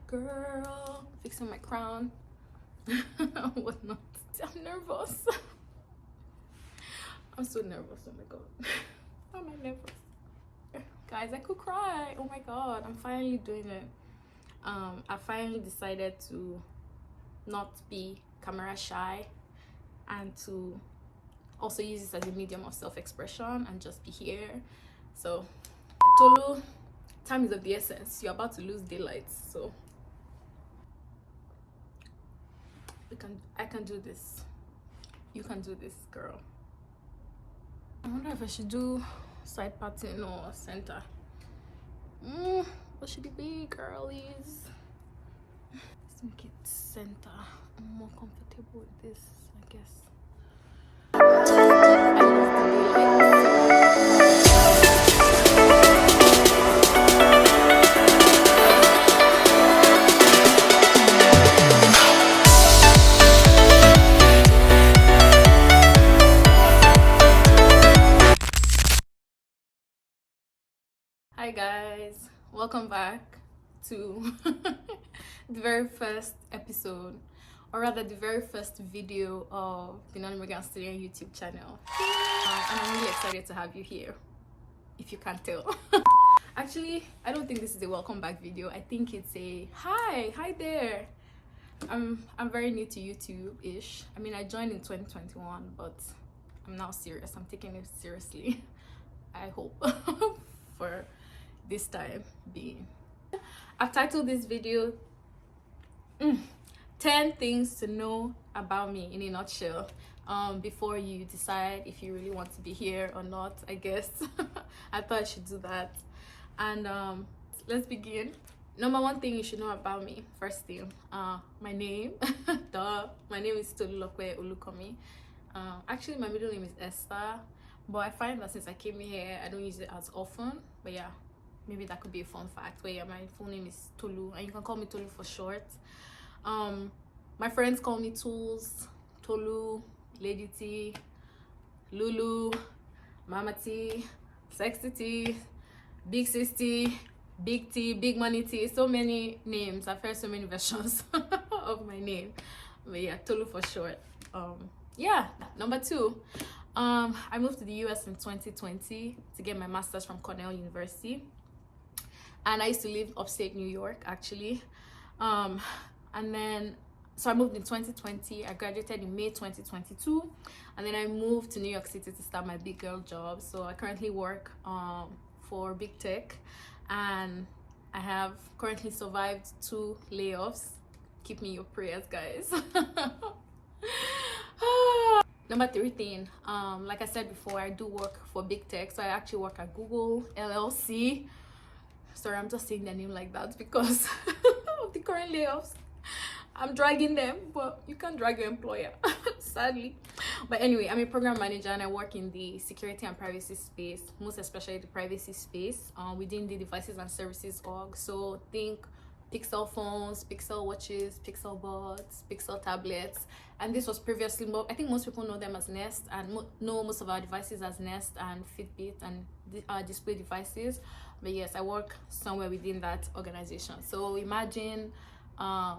girl, fixing my crown. Whatnot. I'm nervous. I'm so nervous. Oh my god. Why am I nervous? Guys, I could cry. Oh my god, I'm finally doing it. I finally decided to not be camera shy and to also use this as a medium of self-expression and just be here. So Tolu, time is of the essence. You're about to lose daylight, so I can do this. You can do this, girl. I wonder if I should do side pattern or center. What should it be, girlies? Let's make it center. I'm more comfortable with this, I guess. Hi guys, welcome back to the very first episode, or rather the very first video of the Non-Immigrant student YouTube channel. And I'm really excited to have you here, if you can't tell. Actually, I don't think this is a welcome back video. I think it's a hi there. I'm very new to YouTube-ish. I mean, I joined in 2021, but I'm now serious. I'm taking it seriously, I hope, for this time being. I've titled this video 10 things to know about me in a nutshell, before you decide if you really want to be here or not, I guess. I thought I should do that. And let's begin. Number one thing you should know about me, first thing, my name. Duh, my name is Tolu Olukomi. Actually my middle name is Esther, but I find that since I came here I don't use it as often. But yeah, maybe that could be a fun fact. But yeah, my full name is Tolu, and you can call me Tolu for short. My friends call me Tools, Tolu, Lady T, Lulu, Mama T, Sexy T, Big Sis T, Big T, Big Money T. So many names. I've heard so many versions of my name. But yeah, Tolu for short. Yeah, number two. I moved to the US in 2020 to get my master's from Cornell University. And I used to live upstate New York, actually. And then, so I moved in 2020. I graduated in May 2022. And then I moved to New York City to start my big girl job. So I currently work for big tech. And I have currently survived 2 layoffs. Keep me in your prayers, guys. Number 3 thing, like I said before, I do work for big tech. So I actually work at Google LLC. Sorry, I'm just saying their name like that because of the current layoffs. I'm dragging them, but you can't drag your employer, sadly. But anyway, I'm a program manager and I work in the security and privacy space, most especially the privacy space, within the devices and services org. So think Pixel phones, Pixel watches, Pixel buds, Pixel tablets. And this was previously, I think most people know them as Nest and know most of our devices as Nest and Fitbit and display devices. But yes, I work somewhere within that organization. So imagine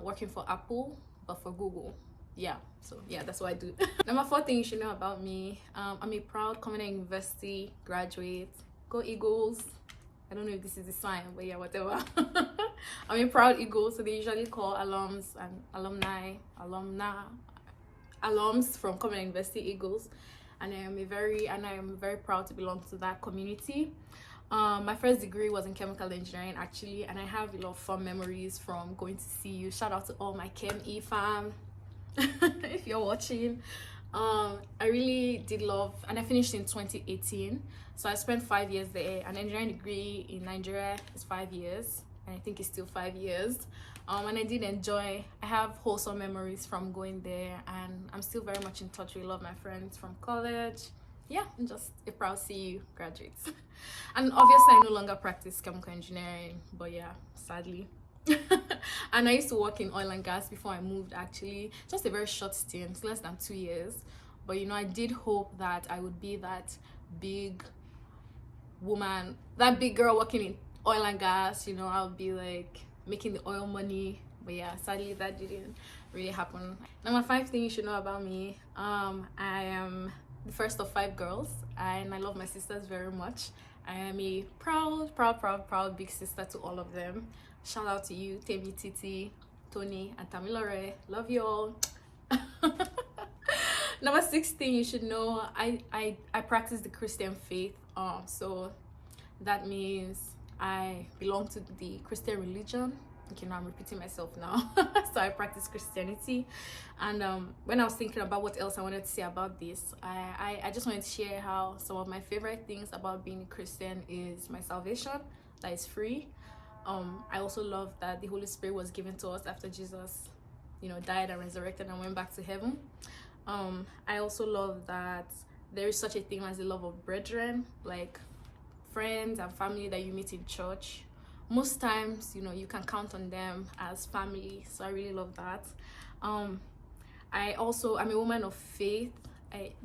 working for Apple but for Google. Yeah, so yeah, that's what I do. Number 4 thing you should know about me, I'm a proud Cornell University graduate. Go Eagles. I don't know if this is the sign, but yeah, whatever. I'm a proud Eagle, so they usually call alums and alums from Cornell University Eagles, and I am very proud to belong to that community. My first degree was in chemical engineering, actually, and I have a lot of fun memories from going to CU. Shout out to all my Chem E fam if you're watching. I really did love, and I finished in 2018, so I spent 5 years there. An engineering degree in Nigeria is 5 years, and I think it's still 5 years. And I did enjoy. I have wholesome memories from going there, and I'm still very much in touch with a lot of my friends from college. Yeah, I'm just a proud CU graduate. And obviously I no longer practice chemical engineering, but yeah, sadly. And I used to work in oil and gas before I moved, actually. Just a very short stint, less than 2 years. But you know, I did hope that I would be that big woman, that big girl working in oil and gas. You know, I'll be like making the oil money. But yeah, sadly that didn't really happen. Number 5 thing you should know about me, I am the first of 5 girls, and I love my sisters very much. I am a proud big sister to all of them. Shout out to you, Temi, Titi, Tony, and Tamilore. Love you all. Number 6 thing you should know, I practice the Christian faith. So that means I belong to the Christian religion. Okay, now I'm repeating myself now. So I practice Christianity. And when I was thinking about what else I wanted to say about this, I just wanted to share how some of my favorite things about being a Christian is my salvation, that is free. I also love that the Holy Spirit was given to us after Jesus, died and resurrected and went back to heaven. I also love that there is such a thing as the love of brethren, like friends and family that you meet in church. Most times, you can count on them as family, so I really love that. I'm a woman of faith.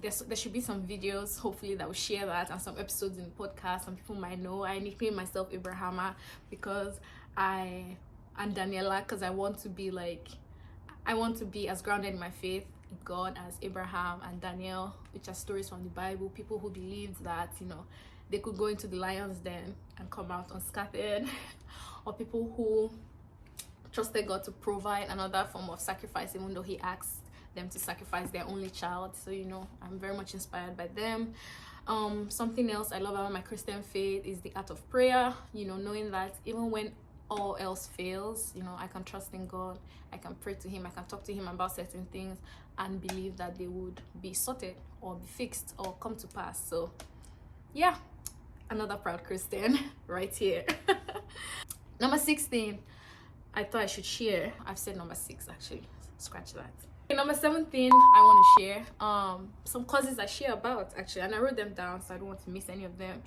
There should be some videos, hopefully, that will share that, and some episodes in the podcast. Some people might know I nickname myself Abrahama because and Daniela, because I want to be as grounded in my faith in God as Abraham and Daniel, which are stories from the Bible, people who believed that they could go into the lion's den and come out unscathed, or people who trusted God to provide another form of sacrifice even though he asked them to sacrifice their only child. So I'm very much inspired by them. Something else I love about my Christian faith is the art of prayer, knowing that even when all else fails, I can trust in God, I can pray to him, I can talk to him about certain things and believe that they would be sorted or be fixed or come to pass. So yeah, another proud Christian right here. Number 16 I thought I should share. I've said number 6 actually, scratch that. Okay, number 7 thing I want to share, some causes I share about actually, and I wrote them down so I don't want to miss any of them.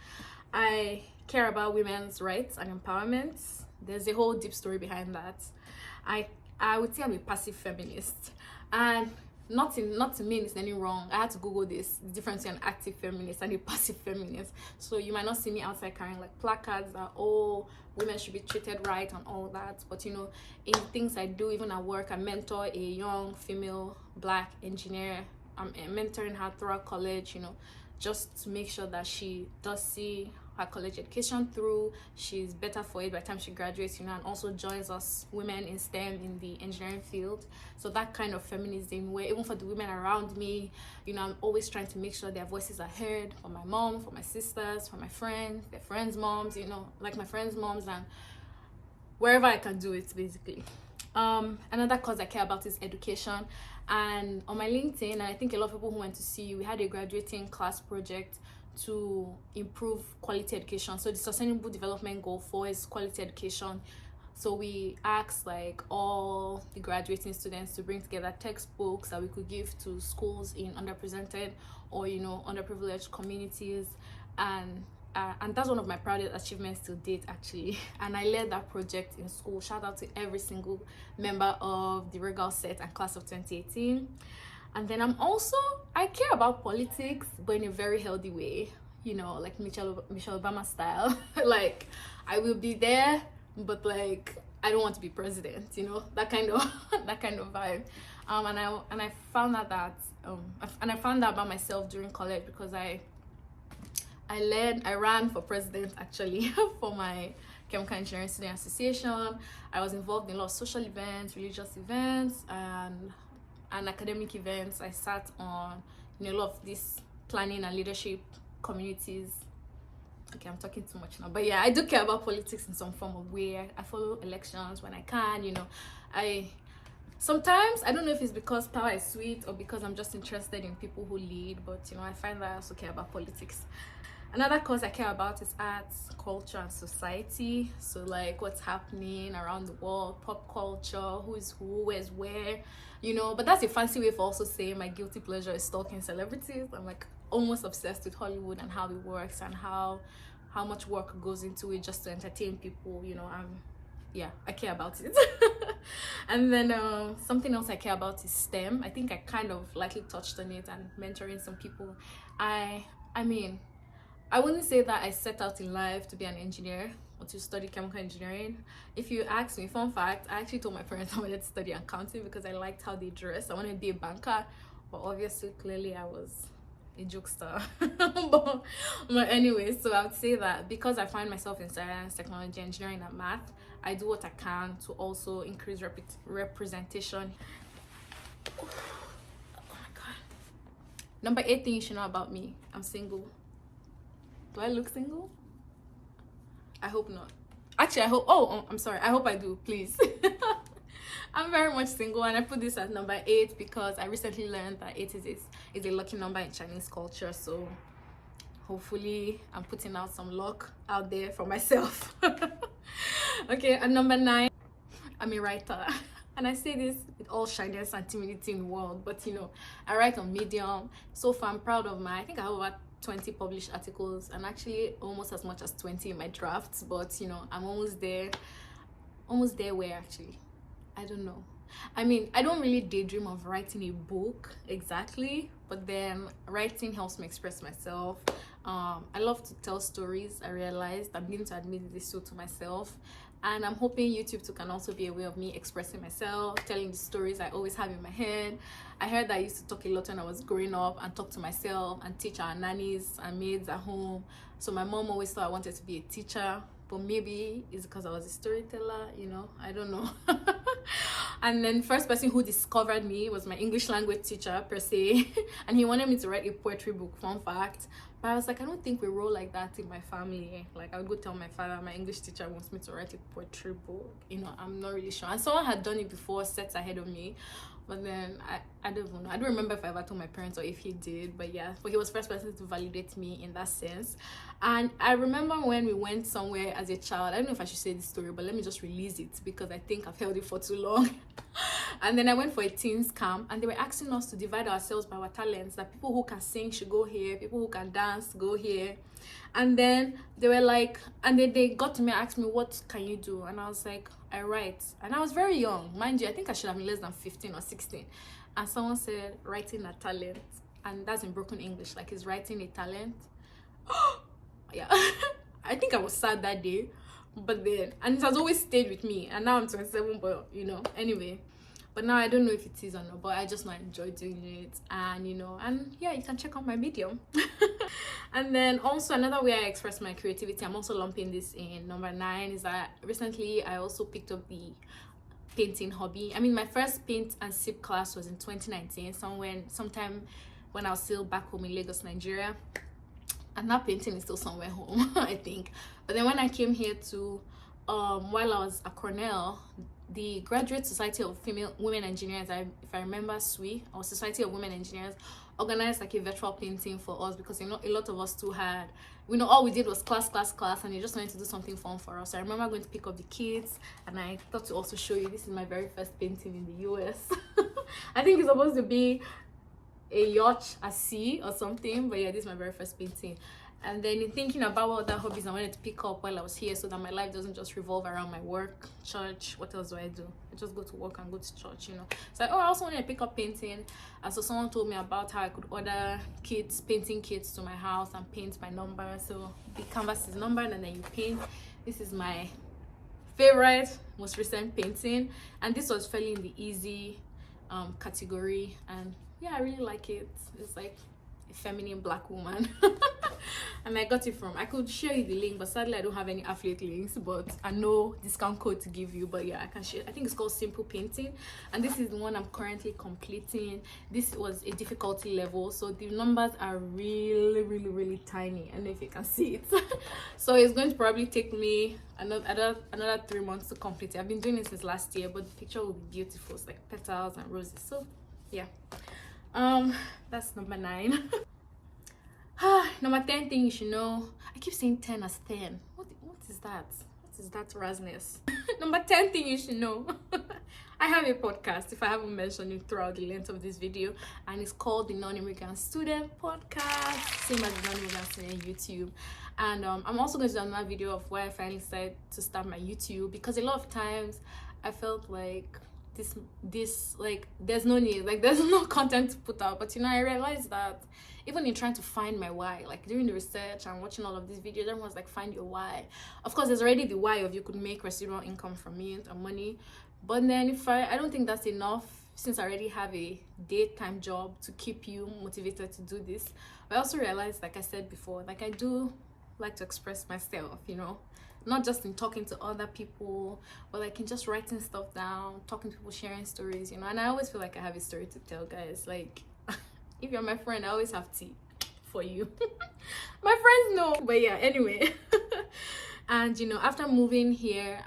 I care about women's rights and empowerment. There's a whole deep story behind that. I would say I'm a passive feminist, and not to mean it's any wrong. I had to Google this, the difference between an active feminist and a passive feminist. So you might not see me outside carrying like placards that women should be treated right and all that. But in things I do, even at work, I mentor a young female Black engineer. I'm mentoring her throughout college, just to make sure that she does see her college education through, she's better for it by the time she graduates, and also joins us women in STEM in the engineering field. So that kind of feminism, where even for the women around me, I'm always trying to make sure their voices are heard, for my mom, for my sisters, for my friends, their friends' moms, like my friends' moms, and wherever I can do it, basically. Another cause I care about is education. And on my LinkedIn, and I think a lot of people who went to see you, we had a graduating class project to improve quality education. So the sustainable development goal 4 is quality education. So we asked like all the graduating students to bring together textbooks that we could give to schools in underrepresented or underprivileged communities, and that's one of my proudest achievements to date actually. And I led that project in school. Shout out to every single member of the Regal set and class of 2018. And then I care about politics, but in a very healthy way, like Michelle Obama style. Like, I will be there, but like, I don't want to be president, that kind of vibe. And I found out that I found out about myself during college because I ran for president actually for my Chemical Engineering Student Association. I was involved in a lot of social events, religious events, and academic events. I sat on a lot of these planning and leadership communities. Okay, I'm talking too much now, but yeah, I do care about politics in some form of way. I follow elections when I can. Sometimes I don't know if it's because power is sweet or because I'm just interested in people who lead, but I find that I also care about politics. Another cause I care about is arts, culture, and society. So like what's happening around the world, pop culture, who is who, where's where, but that's a fancy way for also saying my guilty pleasure is stalking celebrities. I'm like almost obsessed with Hollywood and how it works and how much work goes into it just to entertain people. I care about it. And then something else I care about is STEM. I think I kind of lightly touched on it and mentoring some people. I wouldn't say that I set out in life to be an engineer to study chemical engineering. If you ask me, fun fact, I actually told my parents I wanted to study accounting because I liked how they dress. I wanted to be a banker, but obviously, clearly, I was a jokester. but anyway, so I would say that because I find myself in science, technology, engineering, and math, I do what I can to also increase representation. Oh my god. Number 8 thing you should know about me: I'm single. Do I look single? I hope not. Actually, I hope. Oh, I'm sorry. I hope I do. Please. I'm very much single, and I put this at number 8 because I recently learned that 8 is a lucky number in Chinese culture. So hopefully I'm putting out some luck out there for myself. Okay, at number 9, I'm a writer. And I say this with all shyness and timidity in the world, but you know, I write on Medium. So far, I'm proud of I think I have about 20 published articles, and actually almost as much as 20 in my drafts, but you know, I'm almost there where actually I don't know. I mean, I don't really daydream of writing a book exactly, but then writing helps me express myself. I love to tell stories. I realized I'm beginning to admit this to myself, and I'm hoping YouTube too can also be a way of me expressing myself, telling the stories I always have in my head. I heard that I used to talk a lot when I was growing up, and talk to myself and teach our nannies and maids at home. So my mom always thought I wanted to be a teacher, but maybe it's because I was a storyteller, you know, I don't know. And then first person who discovered me was my English language teacher per se, and he wanted me to write a poetry book, fun fact. But I was like, I don't think we roll like that in my family. Like, I would go tell my father my English teacher wants me to write a poetry book. You know, I'm not really sure. And someone had done it before, sets ahead of me. But then I don't know. I don't remember if I ever told my parents or if he did. But yeah, but he was first person to validate me in that sense. And I remember when we went somewhere as a child. I don't know if I should say this story, but let me just release it because I think I've held it for too long. And then I went for a teens camp, and they were asking us to divide ourselves by our talents, that people who can sing should go here, people who can dance go here. And then they were like, and then they got to me and asked me, what can you do? And I was like, I write. And I was very young, mind you. I think I should have been less than 15 or 16. And someone said, writing a talent. And that's in broken English, like, is writing a talent? Yeah. I think I was sad that day, but then, and it has always stayed with me. And now I'm 27, but you know, anyway. But now I don't know if it is or not, but I just not enjoy doing it. And you know, and yeah, you can check out my Medium. And then also another way I express my creativity, I'm also lumping this in number 9, is that recently I also picked up the painting hobby. I mean, my first paint and sip class was in 2019, sometime when I was still back home in Lagos, Nigeria. And that painting is still somewhere home, I think. But then when I came here to while I was at Cornell, the Graduate Society of Women Engineers, if I remember, SWE, or Society of Women Engineers, organized like a virtual painting for us, because you know, a lot of us too had, we know all we did was class, and they just wanted to do something fun for us. So I remember going to pick up the kids, and I thought to also show you, this is my very first painting in the US. I think it's supposed to be a yacht at sea or something, but yeah, this is my very first painting. And then in thinking about what other hobbies I wanted to pick up while I was here, so that my life doesn't just revolve around my work, church, what else do? I just go to work and go to church, you know. So I also wanted to pick up painting, and so someone told me about how I could order painting kits to my house and paint by number. So the canvas is numbered and then you paint. This is my favorite, most recent painting, and this was fairly in the easy category, and yeah, I really like it. It's like a feminine black woman. And I got it from, I could share you the link, but sadly I don't have any affiliate links, but I know discount code to give you. But yeah, I can share. I think it's called Simple Painting, and this is the one I'm currently completing. This was a difficulty level, so the numbers are really tiny. I don't know if you can see it. So it's going to probably take me another 3 months to complete it. I've been doing it since last year, but the picture will be beautiful. It's like petals and roses. So yeah, that's number 9. Number 10 thing you should know. I keep saying 10 as 10. What is that? What is that rasness? Number 10 thing you should know. I have a podcast, if I haven't mentioned it throughout the length of this video, and it's called the Non-Immigrant Student Podcast, same as the Non-Immigrant Student YouTube. And I'm also going to do another video of why I finally decided to start my YouTube, because a lot of times I felt like this like there's no need, like there's no content to put out. But I realized that even in trying to find my why, like doing the research and watching all of these videos, everyone's like, find your why. Of course, there's already the why of you could make residual income from it and money, but then if I don't think that's enough, since I already have a daytime job to keep you motivated to do this. I also realized, like I said before, like I do like to express myself, not just in talking to other people, but like in just writing stuff down, talking to people, sharing stories, and I always feel like I have a story to tell, guys. Like if you're my friend, I always have tea for you. My friends know. But yeah, anyway. And after moving here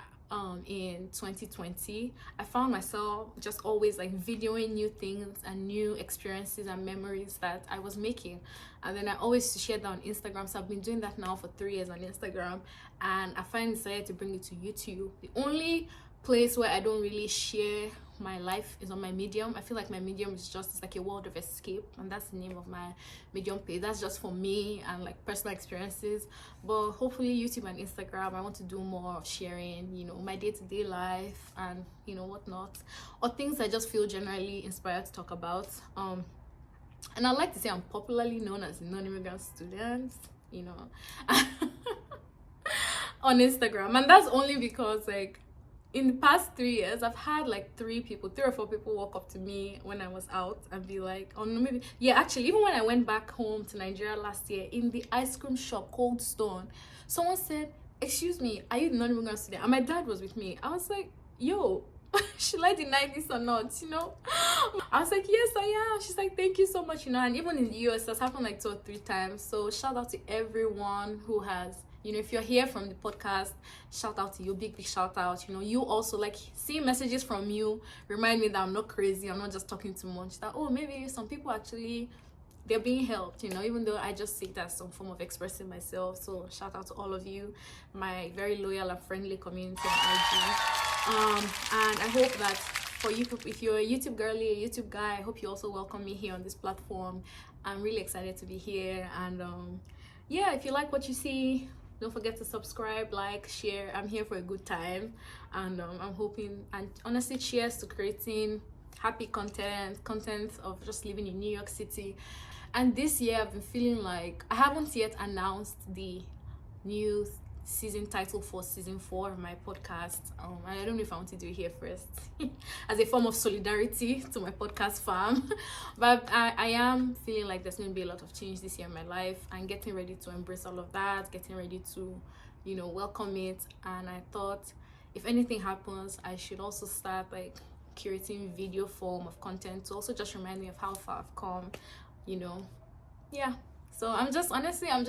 in 2020, I found myself just always like videoing new things and new experiences and memories that I was making, and then I always share that on Instagram. So I've been doing that now for 3 years on Instagram, and I finally decided to bring it to YouTube. The only place where I don't really share my life is on my Medium. I feel like my Medium is just like a world of escape, and that's the name of my Medium page. That's just for me and like personal experiences. But hopefully YouTube and Instagram, I want to do more of sharing, my day-to-day life and whatnot, or things I just feel generally inspired to talk about. And I like to say I'm popularly known as a non-immigrant student, on Instagram, and that's only because like in the past 3 years, I've had like 3 or 4 people walk up to me when I was out and be like, oh no, maybe, yeah, actually, even when I went back home to Nigeria last year, in the ice cream shop, Cold Stone, someone said, excuse me, are you the non-immigrant student? And my dad was with me. I was like, yo, should I deny this or not? I was like, yes, I am. She's like, thank you so much. And even in the US, that's happened like 2 or 3 times. So shout out to everyone who has, if you're here from the podcast, shout out to you, big shout out. You also, like, seeing messages from you remind me that I'm not crazy, I'm not just talking too much, that maybe some people actually, they're being helped, even though I just see it as some form of expressing myself. So shout out to all of you, my very loyal and friendly community on IG. And I hope that for you, if you're a YouTube girly, a YouTube guy, I hope you also welcome me here on this platform. I'm really excited to be here. And yeah, if you like what you see, don't forget to subscribe, like, share. I'm here for a good time, and I'm hoping, and honestly, cheers to creating happy content of just living in New York City. And this year I've been feeling like I haven't yet announced the new season title for season 4 of my podcast. I don't know if I want to do it here first as a form of solidarity to my podcast fam. But I am feeling like there's going to be a lot of change this year in my life, and getting ready to embrace all of that, getting ready to welcome it. And I thought if anything happens, I should also start like curating video form of content to also just remind me of how far I've come. Yeah. So I'm just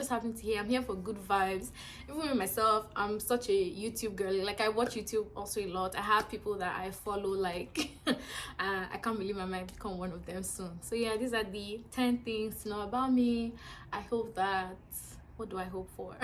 happy to hear. I'm here for good vibes. Even with myself, I'm such a YouTube girly. Like, I watch YouTube also a lot. I have people that I follow, like I can't believe I might become one of them soon. So yeah, these are the 10 things to know about me. I hope that, what do I hope for?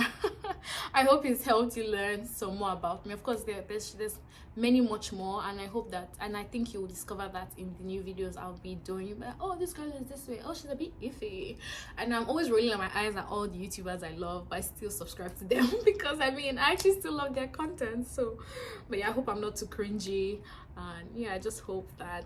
I hope it's helped you learn some more about me. Of course, there's many much more, and I hope that, and I think you will discover that in the new videos I'll be doing. But oh, this girl is this way, oh, she's a bit iffy, and I'm always rolling my eyes at all the YouTubers I love, but I still subscribe to them because I actually still love their content. So, but yeah, I hope I'm not too cringy, and yeah, I just hope that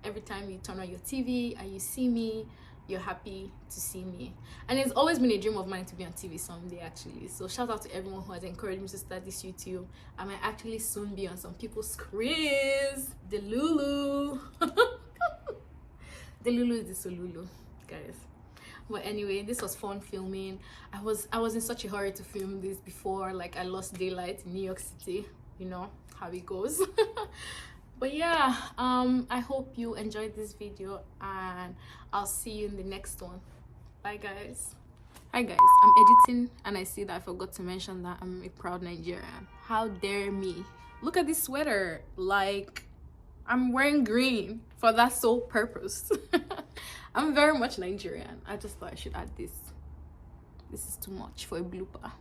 every time you turn on your TV and you see me, you're happy to see me. And it's always been a dream of mine to be on TV someday, actually. So shout out to everyone who has encouraged me to start this YouTube. I might actually soon be on some people's screens. The Lulu. The Lulu is the Solulu, guys. But anyway, this was fun filming. I was in such a hurry to film this before, like, I lost daylight in New York City. You know how it goes. But yeah, I hope you enjoyed this video, and I'll see you in the next one. Bye, guys. Hi guys, I'm editing and I see that I forgot to mention that I'm a proud Nigerian. How dare me? Look at this sweater. Like, I'm wearing green for that sole purpose. I'm very much Nigerian. I just thought I should add this. This is too much for a blooper.